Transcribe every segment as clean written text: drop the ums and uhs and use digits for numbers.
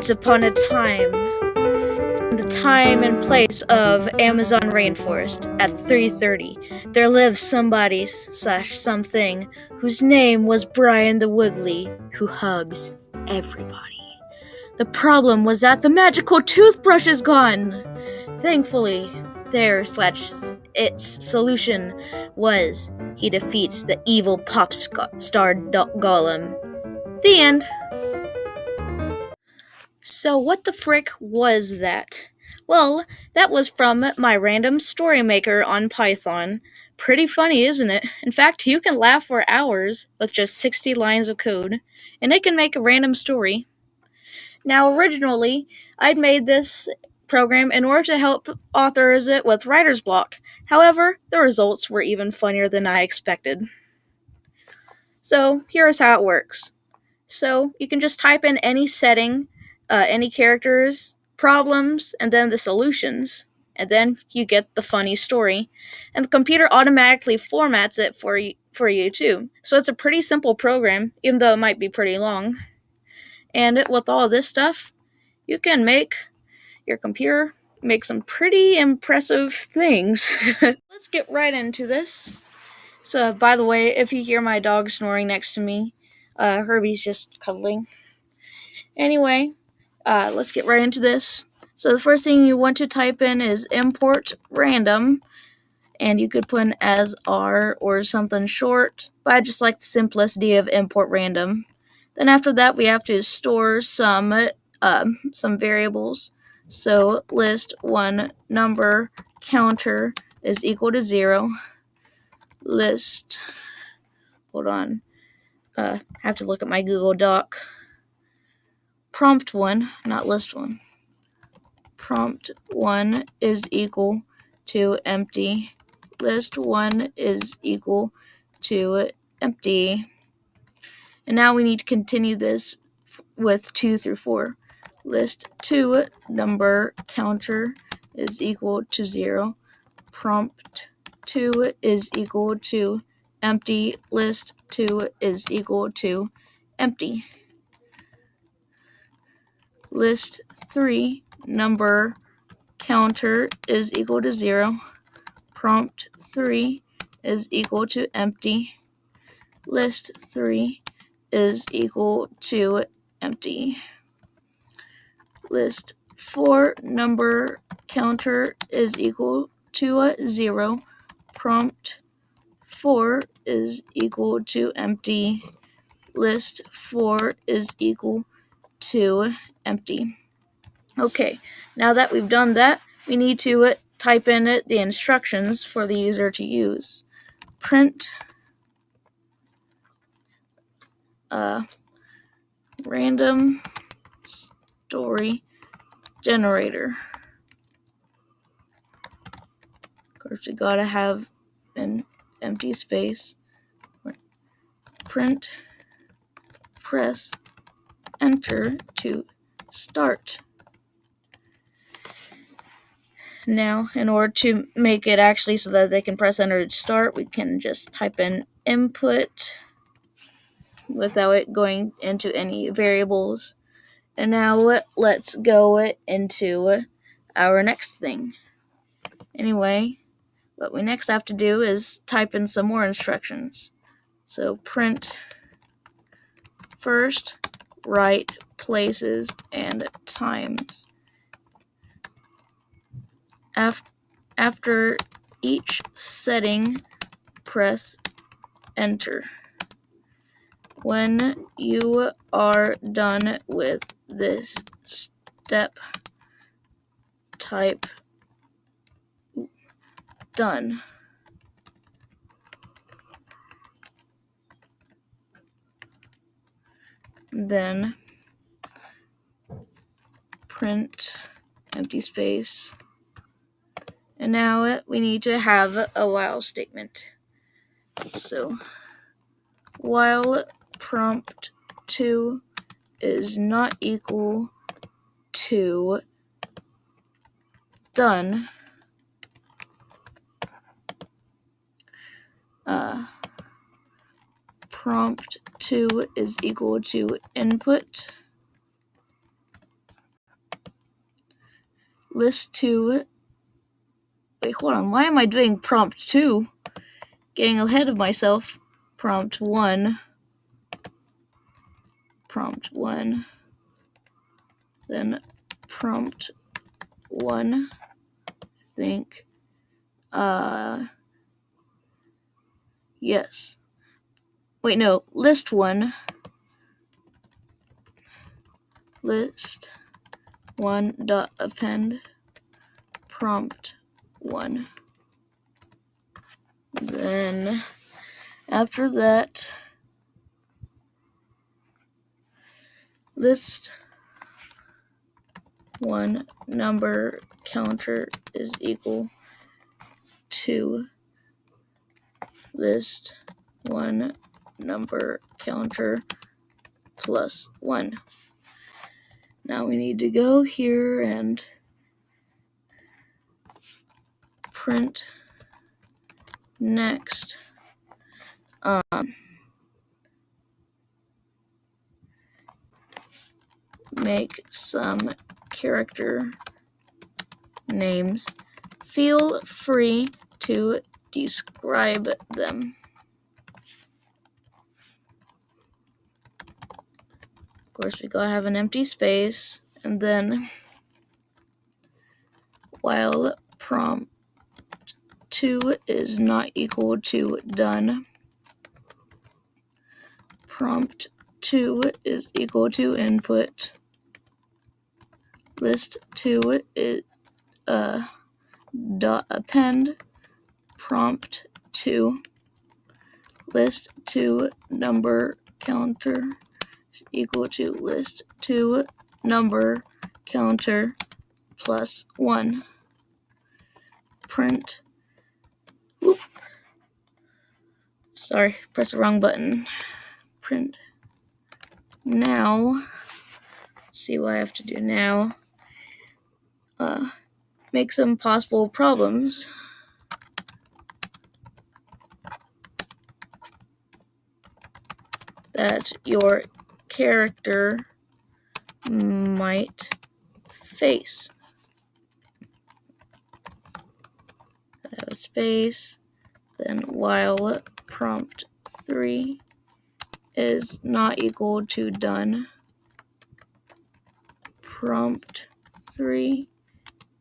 Once upon a time, in the time and place of Amazon rainforest at 3:30, there lived somebody/something whose name was Brian the Wiggly, who hugs everybody. The problem was that the magical toothbrush is gone. Thankfully, its solution was he defeats the evil pop star golem. The end. So what the frick was that? Well, that was from my random story maker on Python. Pretty funny, isn't it? In fact, you can laugh for hours with just 60 lines of code, and it can make a random story. Now, originally, I'd made this program in order to help authors with writer's block. However, the results were even funnier than I expected. So, here's how it works. So, you can just type in any setting, any characters, problems, and then the solutions. And then you get the funny story. And the computer automatically formats it for you too. So it's a pretty simple program, even though it might be pretty long. And with all this stuff, you can make your computer make some pretty impressive things. Let's get right into this. So, by the way, if you hear my dog snoring next to me, Herbie's just cuddling. Anyway, let's get right into this. So the first thing you want to type in is import random, and you could put in as R or something short, but I just like the simplicity of import random. Then after that, we have to store some variables. So listTwoNumbercounter is equal to 0. I have to look at my Google Doc. Prompt1, not list1. Prompt1 is equal to empty. List1 is equal to empty. And now we need to continue this with 2 through 4. ListtwoNumbercounter is equal to 0. Prompttwo is equal to empty. List2 is equal to empty. Listthreenumbercounter is equal to 0. Promptthree is equal to empty. Listthree is equal to empty. Listfournumbercounter is equal to 0. Promptfour is equal to empty. Listfour is equal to empty. Okay, now that we've done that, we need to type in the instructions for the user to use. Print random story generator. Of course, you gotta have an empty space. Print, press enter to start. Now, in order to make it actually so that they can press enter to start, we can just type in input without it going into any variables. And now let's go into our next thing. Anyway, what we next have to do is type in some more instructions. So print first, right, places, and times. After each setting, press enter. When you are done with this step, type done. Then print empty space. And now we need to have a while statement. So while prompt2 is not equal to done, prompt2 is equal to input, list2. Wait, hold on. Why am I doing prompt2? Getting ahead of myself. Prompt1. Then prompt1. I think. Yes. Wait, no. List1. List1.append. Prompt1. Then after that, listtwonumbers is equal to listtwonumbers plus 1. Now we need to go here and print next. Make some character names. Feel free to describe them. Of course, we gotta have an empty space, and then while prompt2 is not equal to done, prompt2 is equal to input. List2 is dot append prompt2. Listtwonumbercounter is equal to listtwonumbercounter plus 1. Print. Sorry, press the wrong button. Print. Now, see what I have to do now. Make some possible problems. That your character might face. Have a space, then while promptthree is not equal to done, promptthree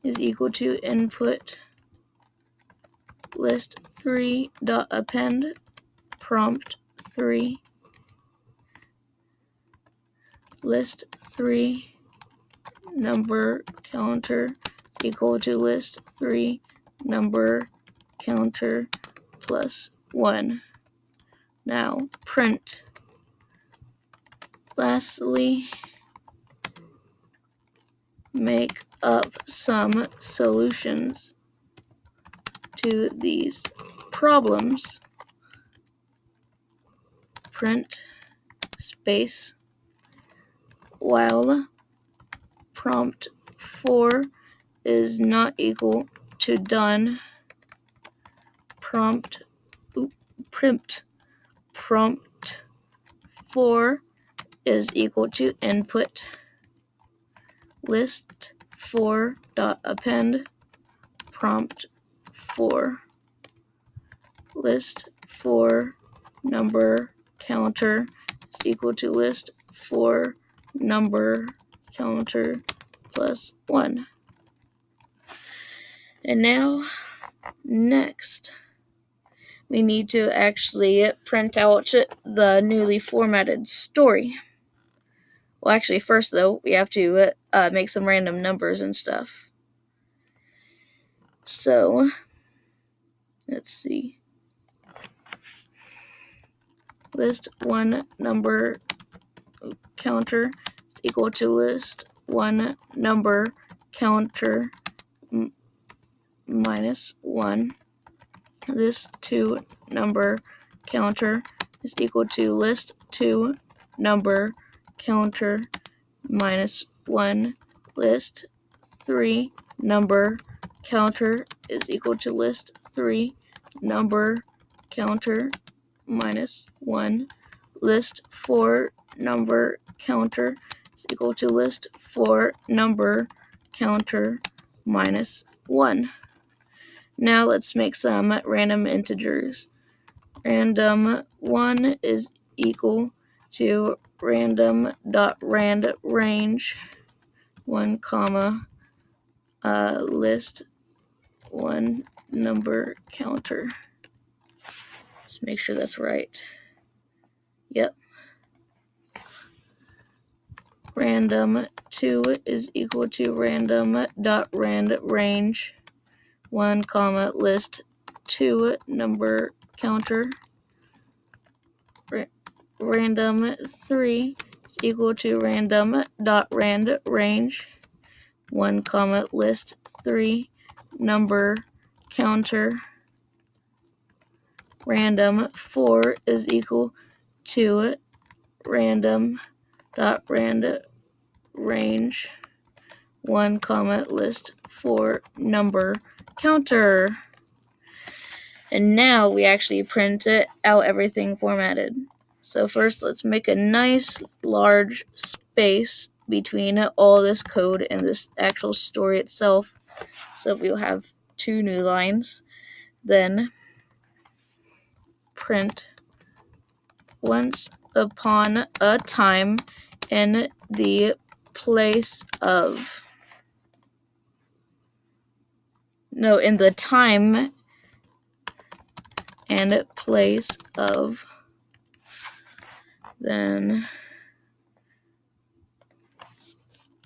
is equal to input. Listthree.append promptthree. Listthreenumbercounter is equal to listthreenumbercounter plus 1. Now print. Lastly, make up some solutions to these problems. Print space while promptfour is not equal to done, promptfour is equal to input. Listfour.append promptfour. Listfournumbercounter is equal to listfournumbercounter plus 1. And now, next, we need to actually print out the newly formatted story. Well, actually, first, though, we have to make some random numbers and stuff. So, let's see. Listtownumbercounter is equal to listtwonumbers minus 1. Listtwonumbers is equal to listtwonumbers minus 1. Listthreenumbercounter is equal to listthreenumbercounter minus 1. Listfournumbercounter is equal to listfournumbercounter minus 1. Now let's make some random integers. Random 1 is equal to random.rand range 1 comma list one number counter. Let's make sure that's right. Yep. Random 2 is equal to random.rand range 1 comma list 2 number counter. Random 3 is equal to random.rand range 1 comma list 3 number counter. Random 4 is equal to random.rand range 1 comma list four number counter. And now we actually print it out, everything formatted. So first let's make a nice large space between all this code and this actual story itself. So we'll have 2 new lines. Then print once upon a time in the place of. No, in the time and place of. Then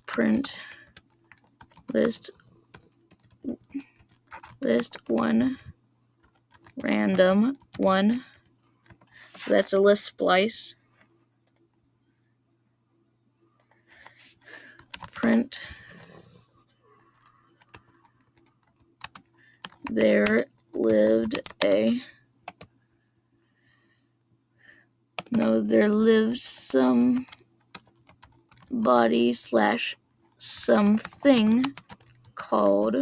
print list 1 random 1. That's a list splice. Print there lived somebody / something called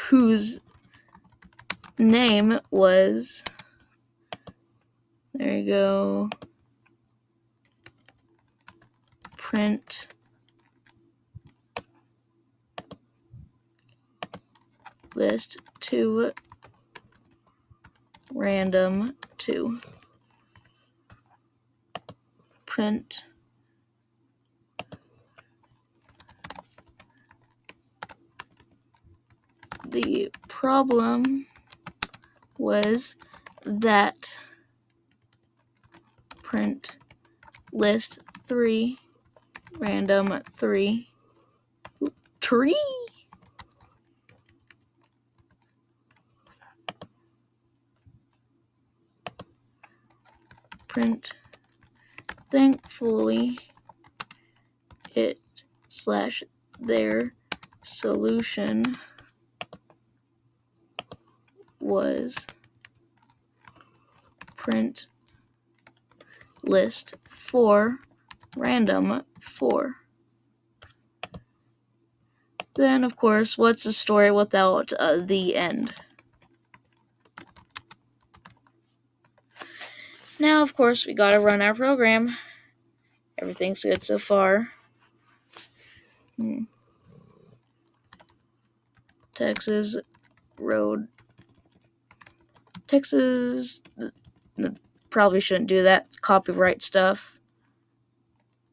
whose name was, there you go, print list 2 random 2. Print the problem was that print list 3 random 3 tree. Print thankfully it / their solution was print list 4 random 4. Then of course, what's a story without the end? Now of course we gotta run our program. Everything's good so far. Texas road. Texas. Probably shouldn't do that. It's copyright stuff.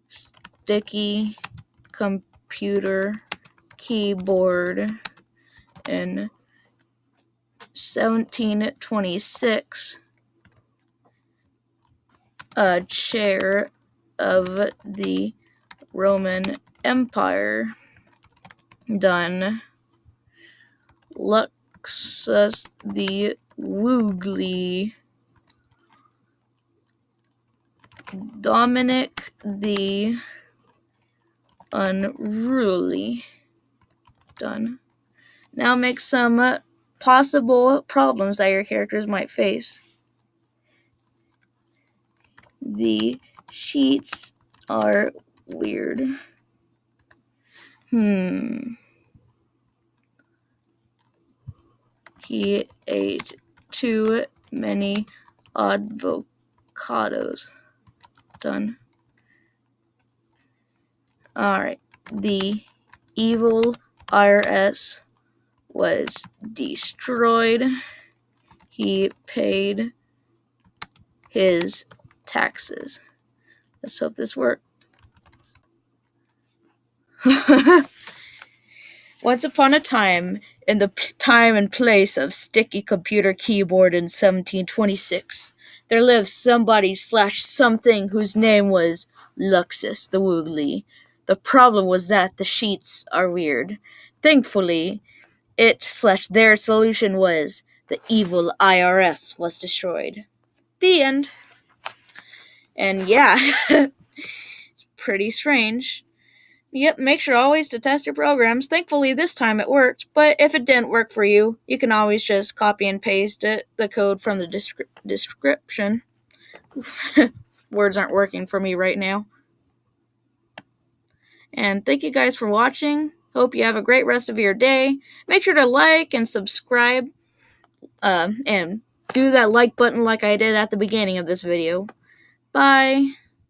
Sticky computer keyboard in 1726. A chair of the Roman Empire. Done. Luxus the Woogly. Dominic the Unruly. Done. Now make some possible problems that your characters might face. The sheets are weird. He ate too many avocados. Done. Alright. the evil IRS was destroyed. He paid his taxes. Let's hope this works. Once upon a time, in the time and place of sticky computer keyboard in 1726, there lived somebody/something whose name was Luxus the Woogly. The problem was that the sheets are weird. Thankfully, it/their solution was the evil IRS was destroyed. The end. And yeah, it's pretty strange. Yep, make sure always to test your programs. Thankfully, this time it worked, but if it didn't work for you, you can always just copy and paste the code from the description. Words aren't working for me right now. And thank you guys for watching. Hope you have a great rest of your day. Make sure to like and subscribe, and do that like button like I did at the beginning of this video. Bye.